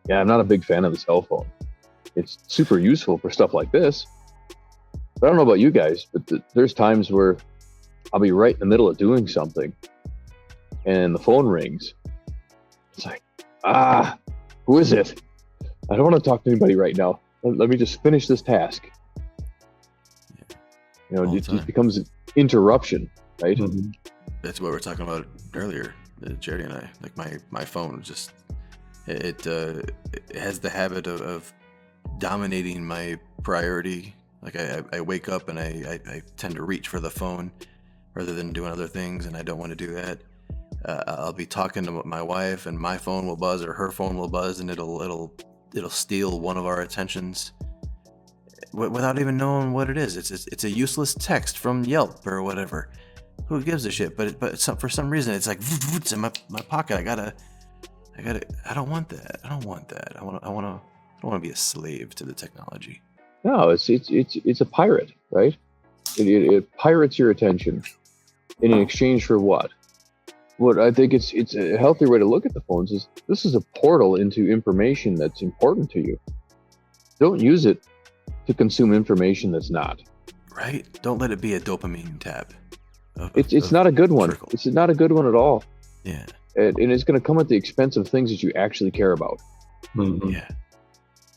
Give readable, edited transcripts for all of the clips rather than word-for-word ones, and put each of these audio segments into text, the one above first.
Yeah, I'm not a big fan of the cell phone. It's super useful for stuff like this. But I don't know about you guys, but there's times where I'll be right in the middle of doing something and the phone rings. It's like, who is it? I don't want to talk to anybody right now. Let me just finish this task. You know, it just becomes an interruption, right? Mm-hmm. That's what we were talking about earlier, Jerry and I. Like my phone just it has the habit of dominating my priority. Like I wake up and I tend to reach for the phone rather than doing other things, and I don't want to do that. I'll be talking to my wife, and my phone will buzz or her phone will buzz, and it'll steal one of our attentions without even knowing what it is. It's a useless text from Yelp or whatever. Who gives a shit? But for some reason it's like it's in my pocket. I don't want that. I don't want that. I don't want to be a slave to the technology. No, it's a pirate, right? It pirates your attention in exchange for what? What I think it's a healthier way to look at the phones is this is a portal into information that's important to you. Don't use it to consume information that's not. Right? Don't let it be a dopamine tab. It's not a good one. Trickle. It's not a good one at all. Yeah. And it's going to come at the expense of things that you actually care about. Mm-hmm. Yeah.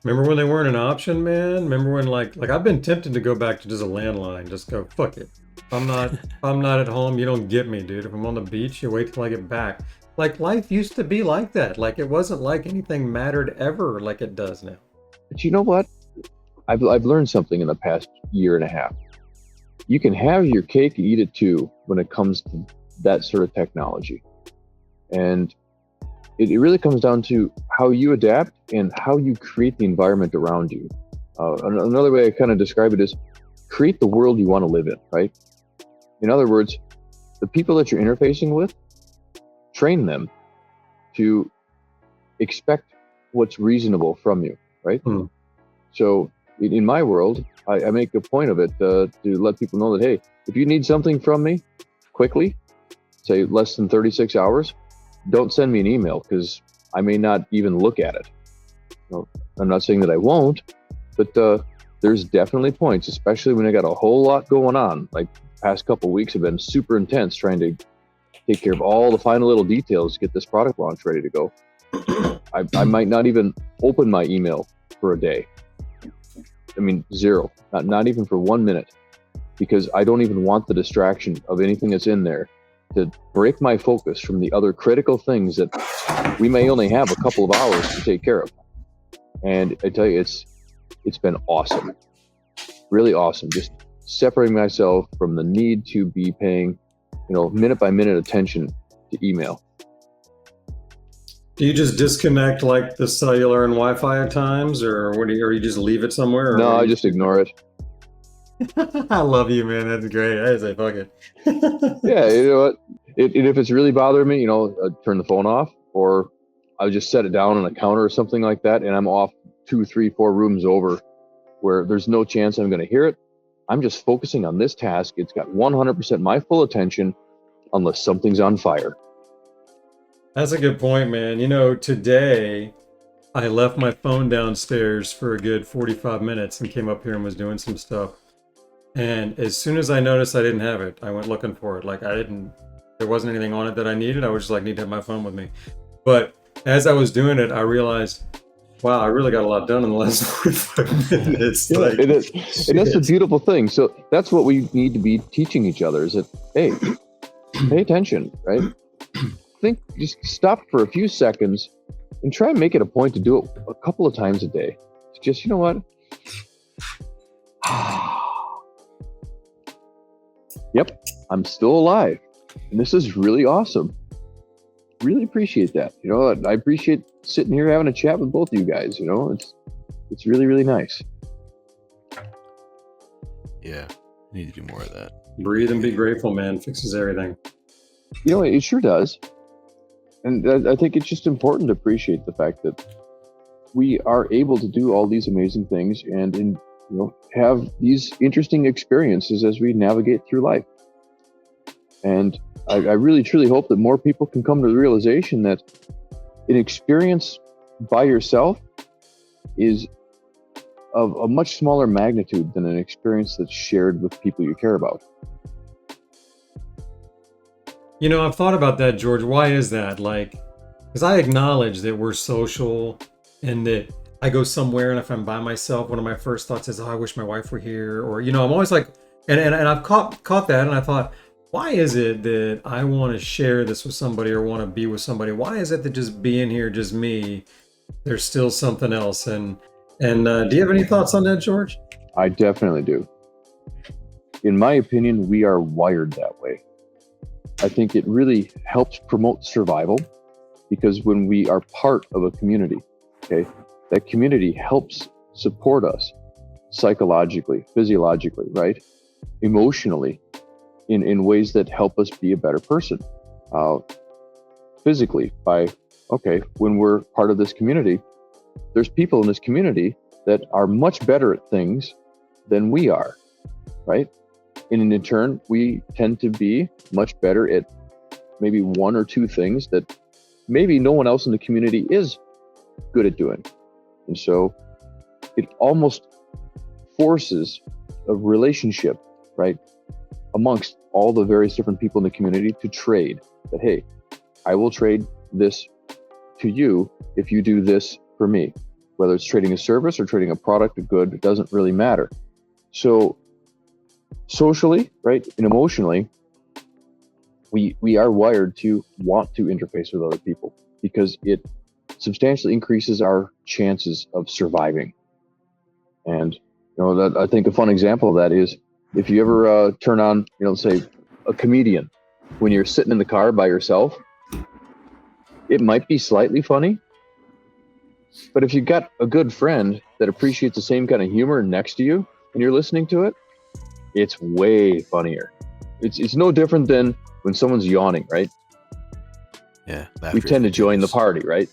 Remember when they weren't an option, man? Remember when like I've been tempted to go back to just a landline, just go fuck it. I'm not at home, you don't get me, dude. If I'm on the beach, you wait till I get back. Like life used to be like that. Like it wasn't like anything mattered ever like it does now. But you know what? I've learned something in the past year and a half. You can have your cake and eat it too when it comes to that sort of technology. And it really comes down to how you adapt and how you create the environment around you. Another way I kind of describe it is create the world you want to live in, right? In other words, the people that you're interfacing with, train them to expect what's reasonable from you, right? Mm. So in my world, I make a point of it to let people know that, hey, if you need something from me quickly, say less than 36 hours, don't send me an email because I may not even look at it. I'm not saying that I won't, but there's definitely points, especially when I got a whole lot going on. Like the past couple of weeks have been super intense trying to take care of all the final little details to get this product launch ready to go. I might not even open my email for a day. I mean, zero, not even for 1 minute, because I don't even want the distraction of anything that's in there to break my focus from the other critical things that we may only have a couple of hours to take care of. And I tell you, it's been awesome, really awesome. Just separating myself from the need to be paying, minute by minute attention to email. Do you just disconnect like the cellular and Wi-Fi at times, or or you just leave it somewhere? No, I just ignore it. I love you, man. That's great. I say fuck it. Yeah, you know what? If it's really bothering me, I'd turn the phone off, or I'll just set it down on a counter or something like that, and I'm off 2, 3, 4 rooms over where there's no chance I'm going to hear it. I'm just focusing on this task. It's got 100% my full attention unless something's on fire. That's a good point, man. Today I left my phone downstairs for a good 45 minutes and came up here and was doing some stuff. And as soon as I noticed I didn't have it, I went looking for it. Like there wasn't anything on it that I needed. I was just like, need to have my phone with me. But as I was doing it, I realized, wow, I really got a lot done in the last 45 minutes. Yeah, it is. And that's the beautiful thing. So that's what we need to be teaching each other is that, hey, pay attention, right? Just stop for a few seconds and try and make it a point to do it a couple of times a day. It's just, you know what? Yep, I'm still alive. And this is really awesome. Really appreciate that. I appreciate sitting here having a chat with both of you guys. It's really, really nice. Yeah, need to do more of that. Breathe and be grateful, man. Fixes everything. It sure does. And I think it's just important to appreciate the fact that we are able to do all these amazing things and have these interesting experiences as we navigate through life. And I really, truly hope that more people can come to the realization that an experience by yourself is of a much smaller magnitude than an experience that's shared with people you care about. You know, I've thought about that, George. Why is that? Like, because I acknowledge that we're social and that I go somewhere and if I'm by myself, one of my first thoughts is, oh, I wish my wife were here. Or, you know, I'm always like, and I've caught that and I thought, why is it that I want to share this with somebody or want to be with somebody? Why is it that just being here, just me, there's still something else? And do you have any thoughts on that, George? I definitely do. In my opinion, we are wired that way. I think it really helps promote survival because when we are part of a community, okay, that community helps support us psychologically, physiologically, right? Emotionally, in ways that help us be a better person. Physically, when we're part of this community, there's people in this community that are much better at things than we are, right? And in turn, we tend to be much better at maybe one or two things that maybe no one else in the community is good at doing. And so it almost forces a relationship, right, amongst all the various different people in the community to trade. That, hey, I will trade this to you if you do this for me. Whether it's trading a service or trading a product, a good, it doesn't really matter. So socially, right, and emotionally, we are wired to want to interface with other people because it substantially increases our chances of surviving. And that I think a fun example of that is if you ever turn on, say a comedian when you're sitting in the car by yourself, it might be slightly funny, but if you've got a good friend that appreciates the same kind of humor next to you and you're listening to it, it's way funnier. It's no different than when someone's yawning, right? Yeah. We tend to join the party, right?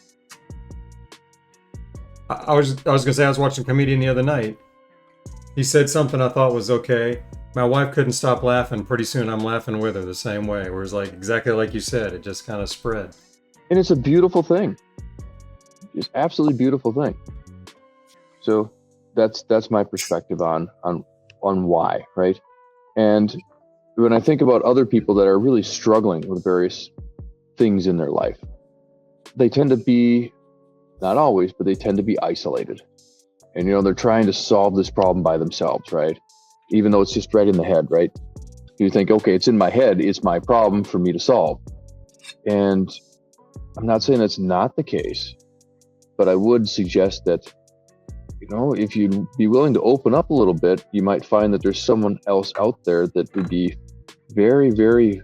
I was gonna say I was watching a comedian the other night. He said something I thought was okay. My wife couldn't stop laughing. Pretty soon I'm laughing with her the same way. Whereas like exactly like you said, it just kind of spread. And it's a beautiful thing. It's absolutely beautiful thing. So that's my perspective on why, right? And when I think about other people that are really struggling with various things in their life, they tend to be, not always, but they tend to be isolated. And, they're trying to solve this problem by themselves, right? Even though it's just right in the head, right? You think, okay, it's in my head, it's my problem for me to solve. And I'm not saying that's not the case, but I would suggest that, if you'd be willing to open up a little bit, you might find that there's someone else out there that would be very, very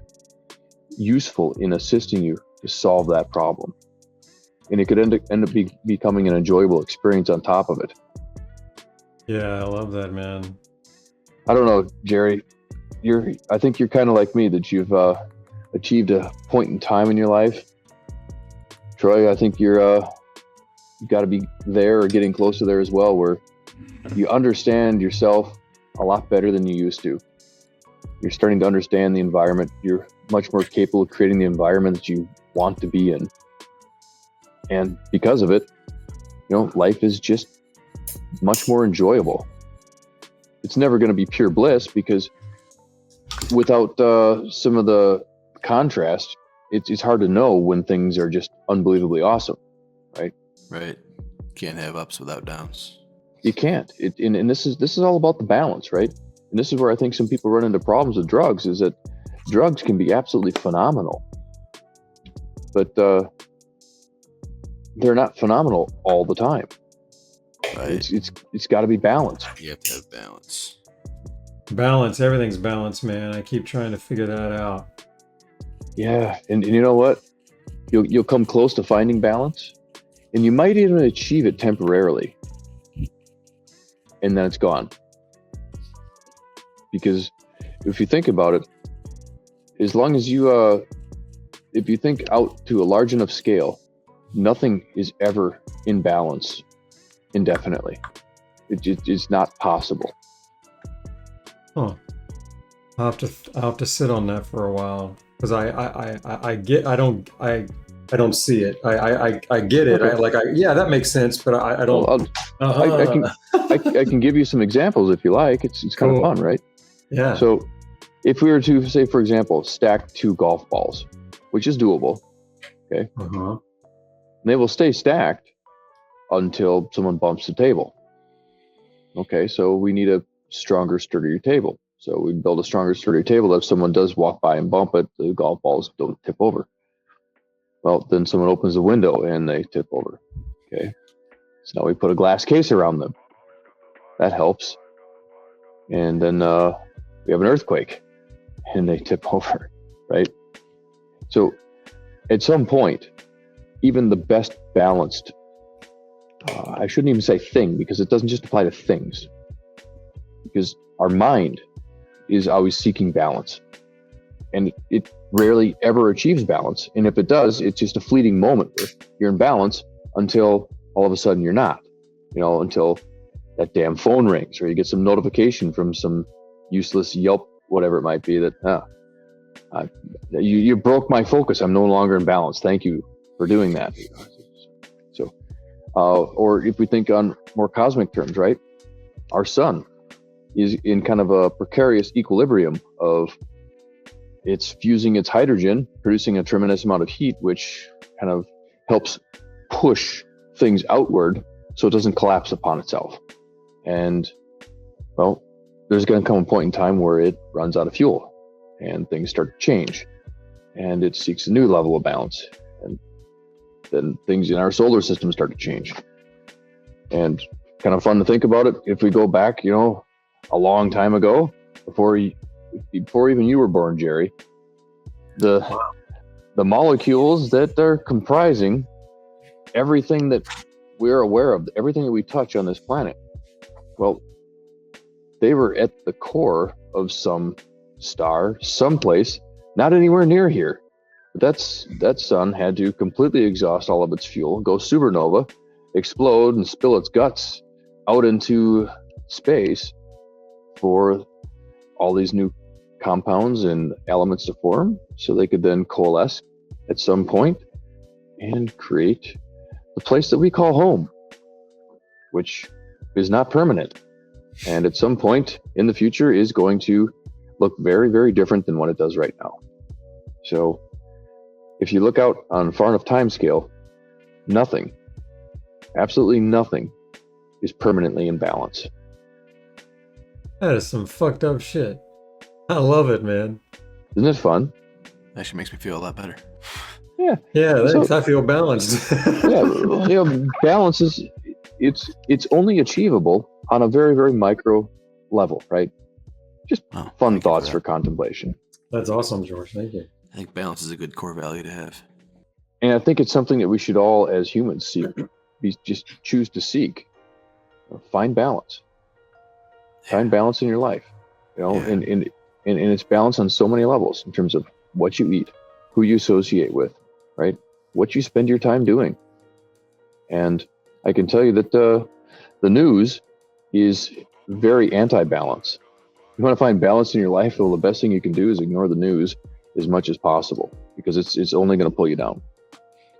useful in assisting you to solve that problem. And it could end up becoming an enjoyable experience on top of it. Yeah, I love that, man. I don't know, Jerry, I think you're kind of like me, that you've achieved a point in time in your life. Troy, I think you've got to be there or getting close to there as well, where you understand yourself a lot better than you used to. You're starting to understand the environment. You're much more capable of creating the environment that you want to be in. And because of it, life is just much more enjoyable. It's never going to be pure bliss because without some of the contrast, it's hard to know when things are just unbelievably awesome, right? Right. Can't have ups without downs. You can't. And this is all about the balance, right? And this is where I think some people run into problems with drugs, is that drugs can be absolutely phenomenal, but they're not phenomenal all the time. Right. It's got to be balanced. You have to have balance. Balance. Everything's balance, man. I keep trying to figure that out. Yeah, and you know what? You'll come close to finding balance, and you might even achieve it temporarily, and then it's gone. Because if you think about it, as long as if you think out to a large enough scale, nothing is ever in balance indefinitely. It's not possible. Huh. I'll have to sit on that for a while, because I I don't see it. I get it. Okay. Yeah, that makes sense, but I don't. Well, I can give you some examples if you like. It's kind of Cool. fun, right? Yeah. So if we were to say, for example, stack 2 golf balls, which is doable, okay, they will stay stacked until someone bumps the table. Okay, so we need a stronger, sturdier table. So we build a stronger, sturdier table. If someone does walk by and bump it, the golf balls don't tip over. Well, then someone opens the window and they tip over. Okay, so now we put a glass case around them. That helps. And then we have an earthquake and they tip over, right? So at some point, even the best balanced, I shouldn't even say thing, because it doesn't just apply to things, because our mind is always seeking balance, and it rarely ever achieves balance. And if it does, it's just a fleeting moment where you're in balance until all of a sudden you're not, until that damn phone rings, or you get some notification from some useless Yelp, whatever it might be, that you broke my focus. I'm no longer in balance. Thank you for doing that. So, or if we think on more cosmic terms, right? Our sun is in kind of a precarious equilibrium of it's fusing its hydrogen, producing a tremendous amount of heat, which kind of helps push things outward so it doesn't collapse upon itself. And well, there's going to come a point in time where it runs out of fuel and things start to change and it seeks a new level of balance. And then things in our solar system start to change. And kind of fun to think about it. If we go back, a long time ago, before even you were born, Jerry, the molecules that are comprising everything that we're aware of, everything that we touch on this planet, well, they were at the core of some star, someplace, not anywhere near here. But that sun had to completely exhaust all of its fuel, go supernova, explode, and spill its guts out into space for all these new compounds and elements to form, so they could then coalesce at some point and create the place that we call home, which is not permanent, and at some point in the future is going to look very, very different than what it does right now. So if you look out on far enough time scale, nothing, absolutely nothing, is permanently in balance. That is some fucked up shit. I love it, man. Isn't it fun? Actually makes me feel a lot better. Yeah. Yeah, thanks. I feel balanced. Yeah, balance is it's only achievable on a very, very micro level, right? Just fun thoughts for contemplation. That's awesome, George. Thank you. I think balance is a good core value to have. And I think it's something that we should all, as humans, seek. Just choose to seek. Find balance. Find balance in your life. And it's balance on so many levels in terms of what you eat, who you associate with, right? What you spend your time doing. And I can tell you that the news is very anti-balance. You want to find balance in your life, well, the best thing you can do is ignore the news as much as possible, because it's only going to pull you down.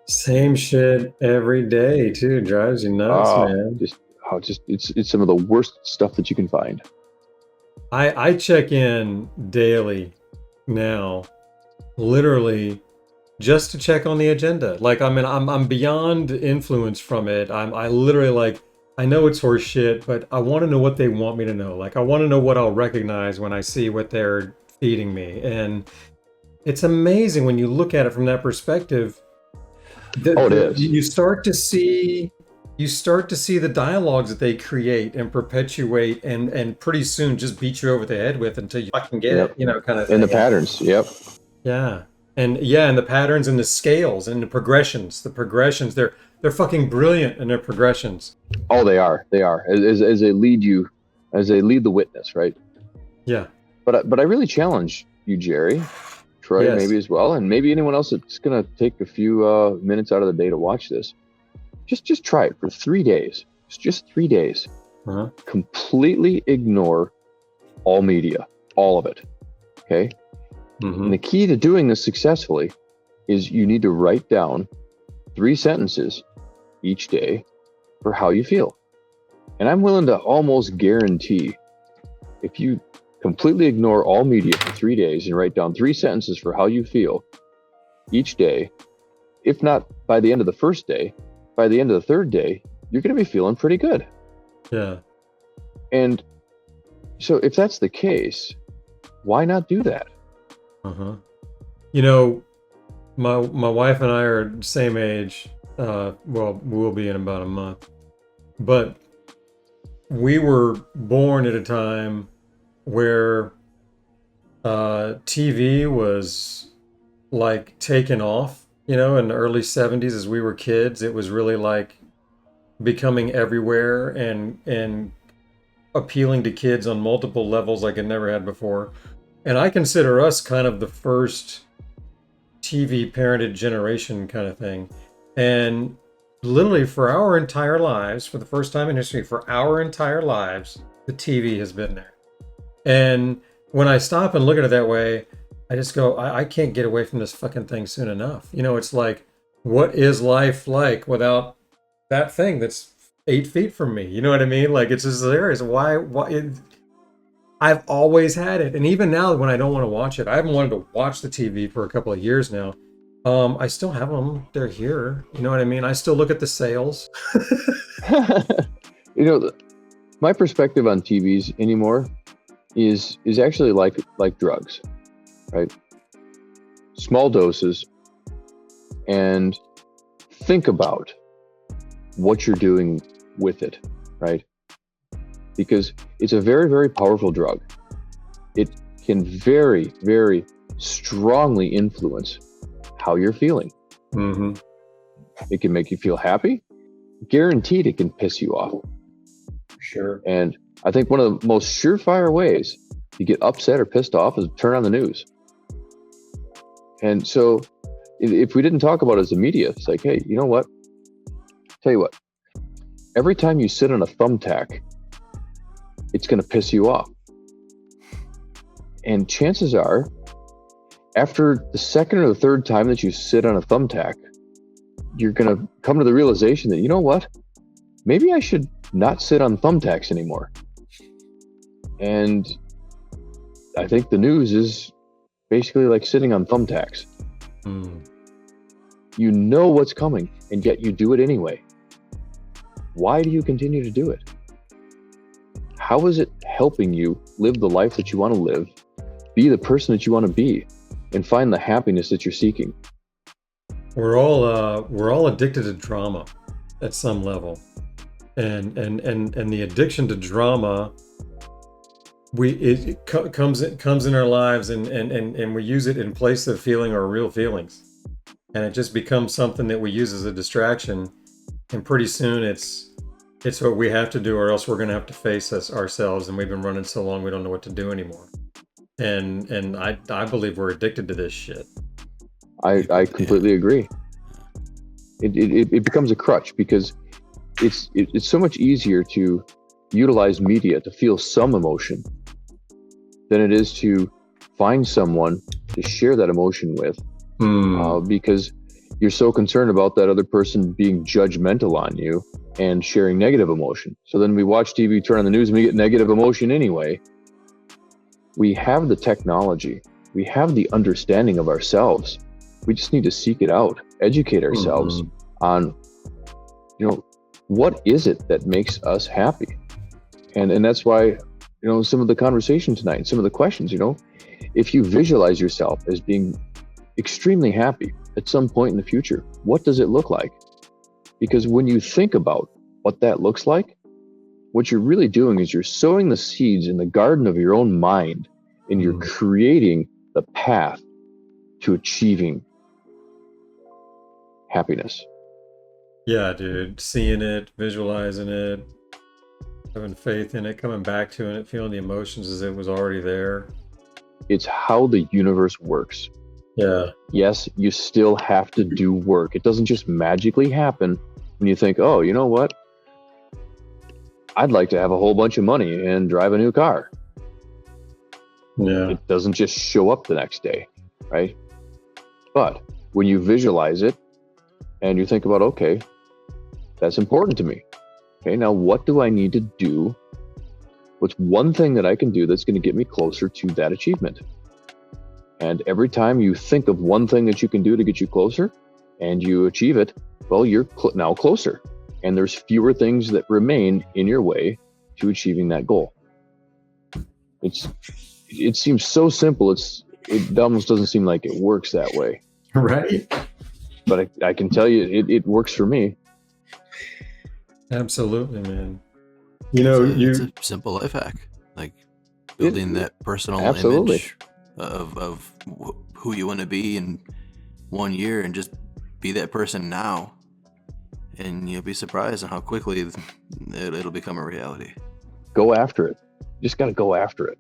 Same shit every day too. Drives you nuts, man. It's some of the worst stuff that you can find. I check in daily now, literally, just to check on the agenda. Like, I mean, I'm beyond influence from it. I literally, I know it's horse shit, but I want to know what they want me to know. Like, I want to know what I'll recognize when I see what they're feeding me. And it's amazing when you look at it from that perspective. It is. You start to see the dialogues that they create and perpetuate, and pretty soon just beat you over the head with until you fucking get it, kind of thing. And the patterns, yep. Yeah. And the patterns and the scales and the progressions. They're fucking brilliant in their progressions. Oh, they are. As they lead the witness, right? Yeah. But I really challenge you, Jerry, Troy, yes, maybe as well, and maybe anyone else that's going to take a few minutes out of the day to watch this. Just try it for 3 days. Just 3 days. Uh-huh. Completely ignore all media, all of it. Okay. Mm-hmm. And the key to doing this successfully is you need to write down 3 sentences each day for how you feel. And I'm willing to almost guarantee if you completely ignore all media for 3 days and write down 3 sentences for how you feel each day, if not by the end of the first day, by the end of the third day, you're going to be feeling pretty good. Yeah. And so if that's the case, why not do that? Uh-huh. You know, my wife and I are the same age. Well, we'll be in about a month. But we were born at a time where TV was like taken off, you know, in the early 70s as we were kids. It was really like becoming everywhere and appealing to kids on multiple levels like it never had before. And I consider us kind of the first TV parented generation kind of thing. And literally for our entire lives, for the first time in history, for our entire lives, the TV has been there. And when I stop and look at it that way, I just go, I can't get away from this fucking thing soon enough. You know, it's like, what is life like without that thing that's 8 feet from me? You know what I mean? Like, it's just hilarious. I've always had it. And even now when I don't want to watch it, I haven't wanted to watch the TV for a couple of years now. I still have them. They're here. You know what I mean? I still look at the sales. You know, my perspective on TVs anymore is actually like drugs, right? Small doses, and think about what you're doing with it, right? Because it's a very, very powerful drug. It can very, very strongly influence how you're feeling. Mm-hmm. It can make you feel happy. Guaranteed it can piss you off. Sure. And I think one of the most surefire ways to get upset or pissed off is turn on the news. And so if we didn't talk about it as a media, it's like, hey, you know what? Tell you what, every time you sit on a thumbtack, it's going to piss you off. And chances are, after the second or the third time that you sit on a thumbtack, you're going to come to the realization that, you know what, maybe I should not sit on thumbtacks anymore. And I think the news is basically like sitting on thumbtacks. You know what's coming, and yet you do it anyway. Why do you continue to do it? How is it helping you live the life that you want to live, be the person that you want to be, and find the happiness that you're seeking? We're all addicted to drama at some level, and the addiction to drama, it comes in our lives, and we use it in place of feeling our real feelings, and it just becomes something that we use as a distraction, and pretty soon it's what we have to do, or else we're going to have to face ourselves, and we've been running so long we don't know what to do anymore. And I believe we're addicted to this shit. I completely agree. It becomes a crutch because it's so much easier to utilize media to feel some emotion than it is to find someone to share that emotion with, because you're so concerned about that other person being judgmental on you and sharing negative emotion. So then we watch TV, turn on the news, and we get negative emotion anyway. We have the technology. We have the understanding of ourselves. We just need to seek it out, educate ourselves on, you know, what is it that makes us happy? And that's why, you know, some of the conversation tonight, some of the questions, you know, if you visualize yourself as being extremely happy at some point in the future, what does it look like? Because when you think about what that looks like, what you're really doing is you're sowing the seeds in the garden of your own mind, and you're creating the path to achieving happiness. Yeah, dude. Seeing it, visualizing it, having faith in it, coming back to it, feeling the emotions as it was already there. It's how the universe works. Yeah. Yes, you still have to do work. It doesn't just magically happen when you think, oh, you know what? I'd like to have a whole bunch of money and drive a new car. Yeah. It doesn't just show up the next day, right? But when you visualize it, and you think about, okay, that's important to me. Okay, now what do I need to do? What's one thing that I can do that's going to get me closer to that achievement? And every time you think of one thing that you can do to get you closer and you achieve it, well, you're now closer. And there's fewer things that remain in your way to achieving that goal. It seems so simple. It almost doesn't seem like it works that way. Right. But I can tell you, it works for me. Absolutely, man. It's a simple life hack, like building that personal image of who you want to be in 1 year, and just be that person now, and you'll be surprised at how quickly it'll become a reality. Go after it. You just got to go after it.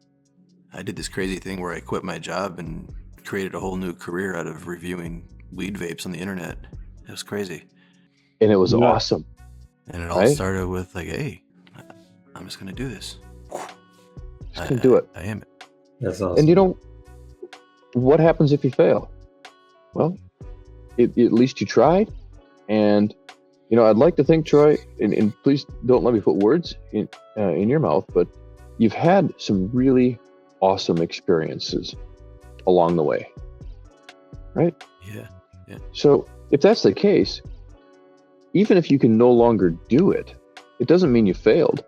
I did this crazy thing where I quit my job and created a whole new career out of reviewing weed vapes on the internet. It was crazy. And it was awesome. And it all started with like, hey, I'm just going to do this. Just going to do it. I am it. That's awesome. And what happens if you fail? Well, at least you tried. And, I'd like to think, Troy, and please don't let me put words in your mouth, but you've had some really awesome experiences along the way, right? Yeah. So if that's the case, even if you can no longer do it, it doesn't mean you failed.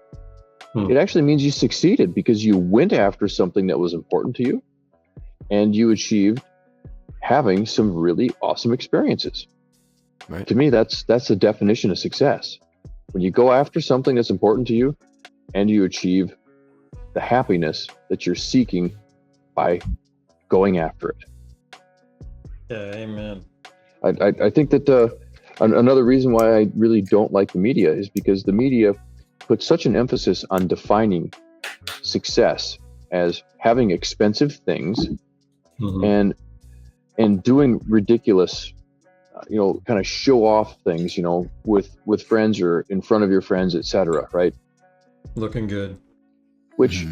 It actually means you succeeded, because you went after something that was important to you, and you achieved having some really awesome experiences. Right. To me, that's the definition of success. When you go after something that's important to you, and you achieve the happiness that you're seeking by going after it. Yeah, amen. I think that another reason why I really don't like the media is because the media puts such an emphasis on defining success as having expensive things and doing ridiculous, kind of show off things, with friends or in front of your friends, etc. Right? Looking good. Which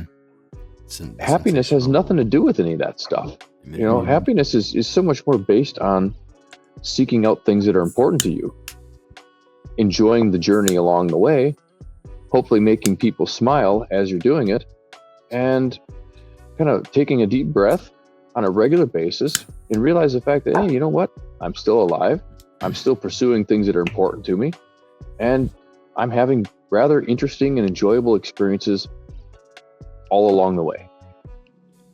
happiness has nothing to do with any of that stuff. Happiness is so much more based on seeking out things that are important to you, enjoying the journey along the way, hopefully making people smile as you're doing it, and kind of taking a deep breath on a regular basis and realize the fact that, hey, you know what? I'm still alive. I'm still pursuing things that are important to me. And I'm having rather interesting and enjoyable experiences all along the way.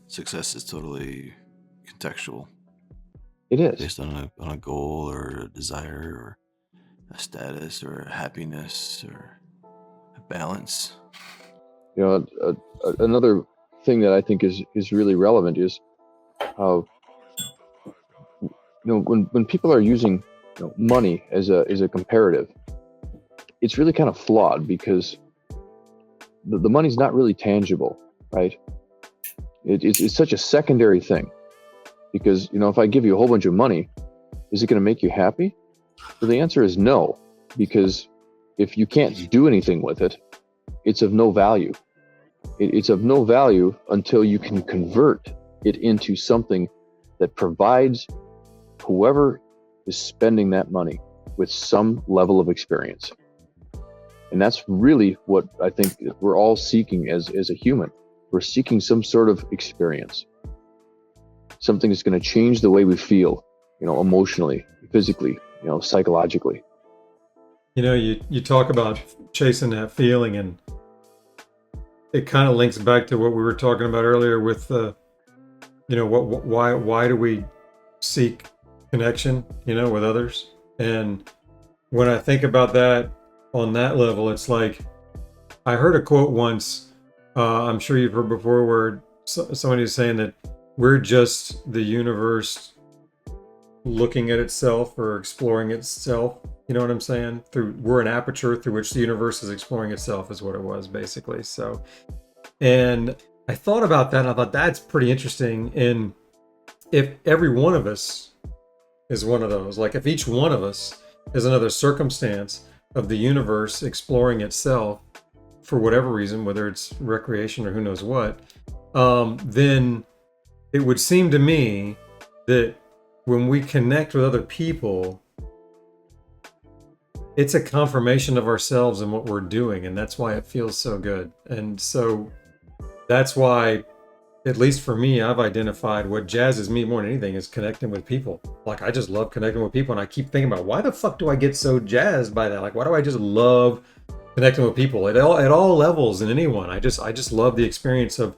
Success is totally contextual. It is. Based on a goal or a desire or a status or a happiness or a balance. Another thing that I think is really relevant is how, when people are using money as a comparative, it's really kind of flawed, because the money's not really tangible, right? It's such a secondary thing, because if I give you a whole bunch of money, is it going to make you happy? Well, the answer is no, because if you can't do anything with it, it's of no value. It's of no value until you can convert it into something that provides whoever is spending that money with some level of experience. And that's really what I think we're all seeking as a human. We're seeking some sort of experience, something that's going to change the way we feel, emotionally, physically, psychologically. You talk about chasing that feeling, and it kind of links back to what we were talking about earlier with why do we seek connection, with others? And when I think about that on that level, it's like, I heard a quote once, I'm sure you've heard before, where somebody was saying that we're just the universe looking at itself or exploring itself. You know what I'm saying? We're an aperture through which the universe is exploring itself, is what it was basically. So, and I thought about that, and I thought that's pretty interesting. And if every one of us is one of those, like if each one of us is another circumstance of the universe exploring itself for whatever reason, whether it's recreation or who knows what, then it would seem to me that when we connect with other people, it's a confirmation of ourselves and what we're doing, and that's why it feels so good. And so that's why, at least for me, I've identified what jazzes me more than anything is connecting with people. Like, I just love connecting with people, and I keep thinking about, why the fuck do I get so jazzed by that? Like, why do I just love connecting with people at all levels and anyone? I just love the experience of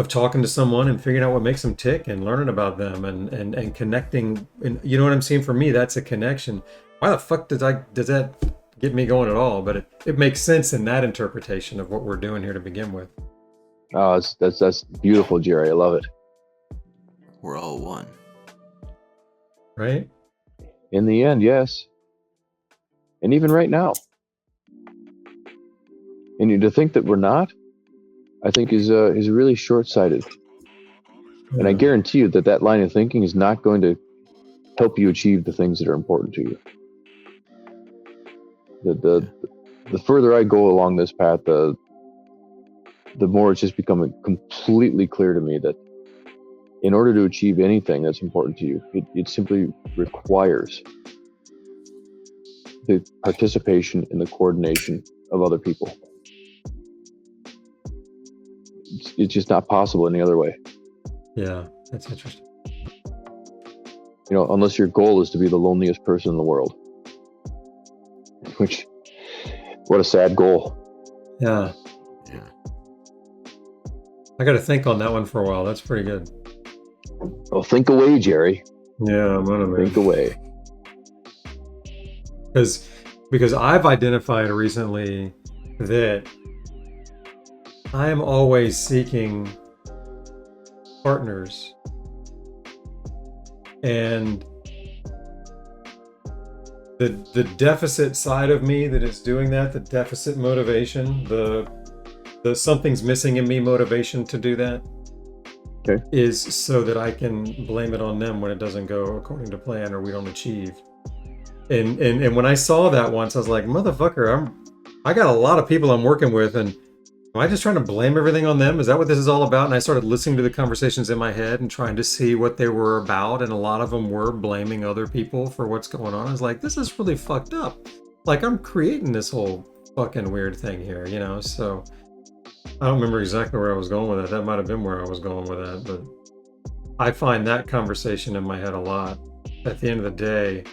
talking to someone and figuring out what makes them tick and learning about them and connecting. And you know what I'm saying? For me, that's a connection. Why the fuck does that get me going at all? But it makes sense in that interpretation of what we're doing here to begin with. Oh, that's beautiful, Jerry. I love it. We're all one. Right? In the end, yes. And even right now. And to think that we're not, I think is really short-sighted. And I guarantee you that line of thinking is not going to help you achieve the things that are important to you. The further I go along this path, the more it's just becoming completely clear to me that in order to achieve anything that's important to you, it simply requires the participation and the coordination of other people. It's just not possible any other way. Yeah, that's interesting. You know, unless your goal is to be the loneliest person in the world. Which, what a sad goal. Yeah. Yeah. I got to think on that one for a while. That's pretty good. Well, think away, Jerry. Yeah, I'm gonna think away. Because I've identified recently that I am always seeking partners, and the deficit side of me that is doing that, the deficit motivation, the something's missing in me motivation to do that, okay, is so that I can blame it on them when it doesn't go according to plan or we don't achieve. And when I saw that once, I was like, motherfucker, I got a lot of people I'm working with, and am I just trying to blame everything on them? Is that what this is all about? And I started listening to the conversations in my head and trying to see what they were about. And a lot of them were blaming other people for what's going on. I was like, this is really fucked up. Like, I'm creating this whole fucking weird thing here, you know? So I don't remember exactly where I was going with that. That might have been where I was going with that. But I find that conversation in my head a lot. At the end of the day,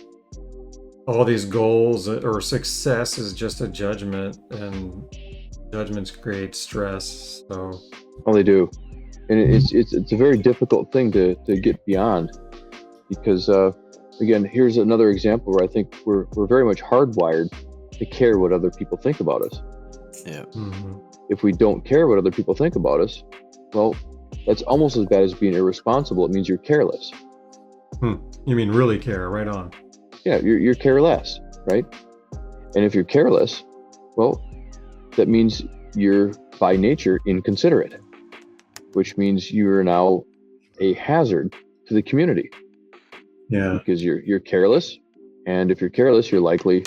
all these goals or success is just a judgment, and judgments create stress. So, well, they do, and it's a very difficult thing to get beyond, because again, here's another example where I think we're very much hardwired to care what other people think about us. Yeah. mm-hmm. If we don't care what other people think about us, well, that's almost as bad as being irresponsible. It means you're careless. You mean really care? Right on. Yeah, you're careless, right? And if you're careless, well, that means you're by nature inconsiderate, which means you're now a hazard to the community. Yeah. Because you're careless, and if you're careless, you're likely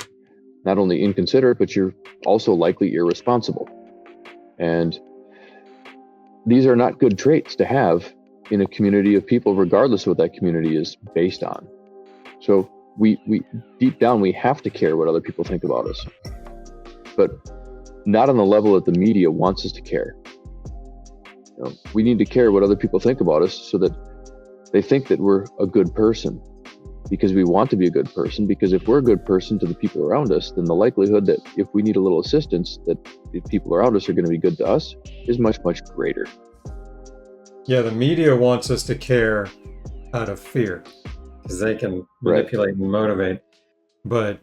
not only inconsiderate, but you're also likely irresponsible. And these are not good traits to have in a community of people, regardless of what that community is based on. So we deep down, we have to care what other people think about us, but not on the level that the media wants us to care. You know, we need to care what other people think about us so that they think that we're a good person, because we want to be a good person. Because if we're a good person to the people around us, then the likelihood that if we need a little assistance, that the people around us are going to be good to us is much, much greater. Yeah, the media wants us to care out of fear, because they can manipulate and motivate. But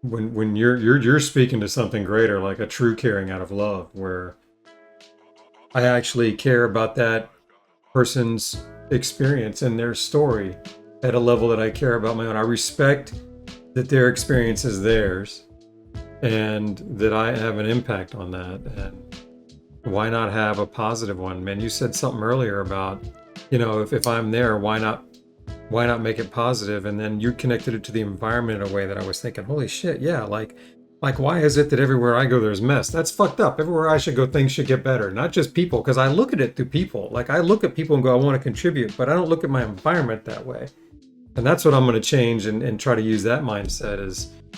when you're speaking to something greater, like a true caring out of love, where I actually care about that person's experience and their story at a level that I care about my own. I respect that their experience is theirs and that I have an impact on that. And why not have a positive one? Man, you said something earlier about, you know, if I'm there, why not make it positive? And then you connected it to the environment in a way that I was thinking, holy shit, yeah, like why is it that everywhere I go there's mess? That's fucked up. Everywhere I should go, things should get better, not just people, because I look at it through people. Like, I look at people and go, I want to contribute, but I don't look at my environment that way. And that's what I'm going to change and try to use that mindset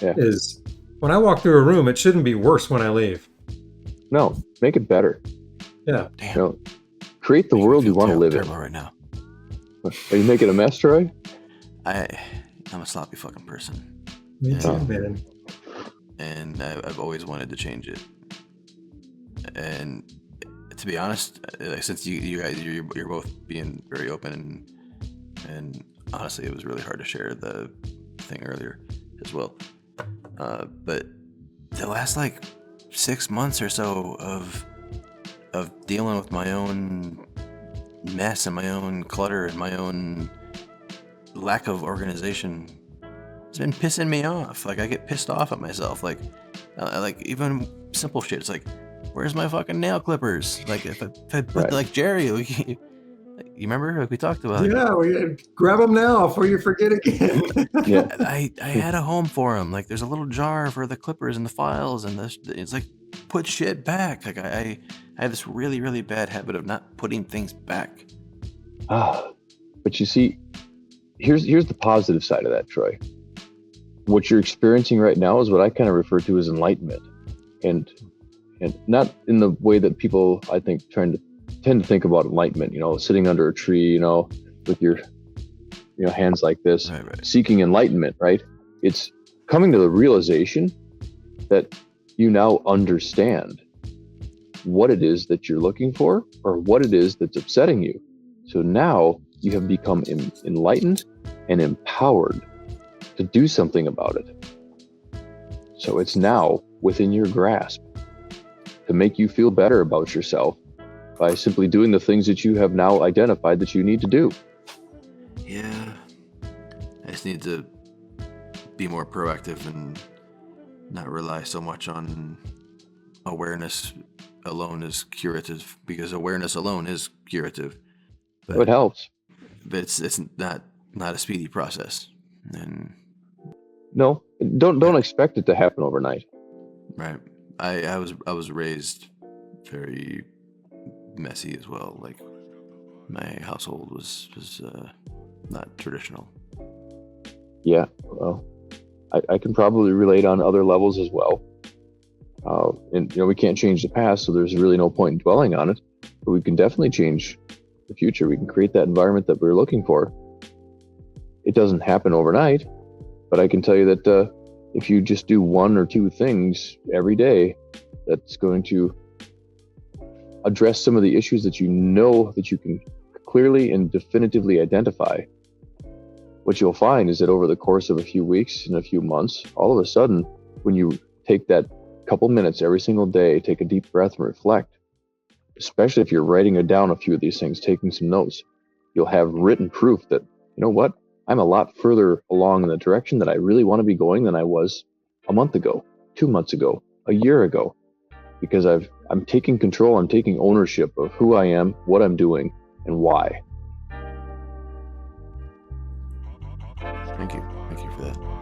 Yeah. is when I walk through a room, it shouldn't be worse when I leave. No, make it better. Yeah. Damn. You know, create the world you want to live in. terrible right now. Are you making a mess, Troy? I'm a sloppy fucking person. Me too, Oh. man. And I've always wanted to change it. And to be honest, since you guys you're both being very open and honestly, it was really hard to share the thing earlier as well. But the last like 6 months or so of dealing with my own mess and my own clutter and my own lack of organization, it's been pissing me off. Like I get pissed off at myself. Like even simple shit. It's like, where's my fucking nail clippers? Like if I put Right. like Jerry, you remember like we talked about? Yeah, we grab them now before you forget again. Yeah. I had a home for him. Like there's a little jar for the clippers and the files and it's like put shit back. Like I have this really, really bad habit of not putting things back. But you see, here's the positive side of that, Troy. What you're experiencing right now is what I kind of refer to as enlightenment, and not in the way that people I think tend to think about enlightenment. You know, sitting under a tree, you know, with your hands like this, Right. seeking enlightenment. Right? It's coming to the realization that you now understand what it is that you're looking for or what it is that's upsetting you. So now you have become enlightened and empowered to do something about it. So it's now within your grasp to make you feel better about yourself by simply doing the things that you have now identified that you need to do. Yeah. I just need to be more proactive and not rely so much on awareness alone is curative, because awareness alone is curative. It helps. But it's not a speedy process. And No, don't expect it to happen overnight. right. I was raised very messy as well. Like my household was not traditional. Yeah, well, I can probably relate on other levels as well. And we can't change the past, so there's really no point in dwelling on it. But we can definitely change the future. We can create that environment that we're looking for. It doesn't happen overnight, but I can tell you that if you just do one or two things every day, that's going to address some of the issues that you know that you can clearly and definitively identify. What you'll find is that over the course of a few weeks and a few months, all of a sudden, when you take that couple minutes every single day, take a deep breath and reflect, especially if you're writing down a few of these things, taking some notes, you'll have written proof that, you know what, I'm a lot further along in the direction that I really want to be going than I was a month ago, 2 months ago, a year ago, because I'm taking control, I'm taking ownership of who I am, what I'm doing, and why. Thank you for that.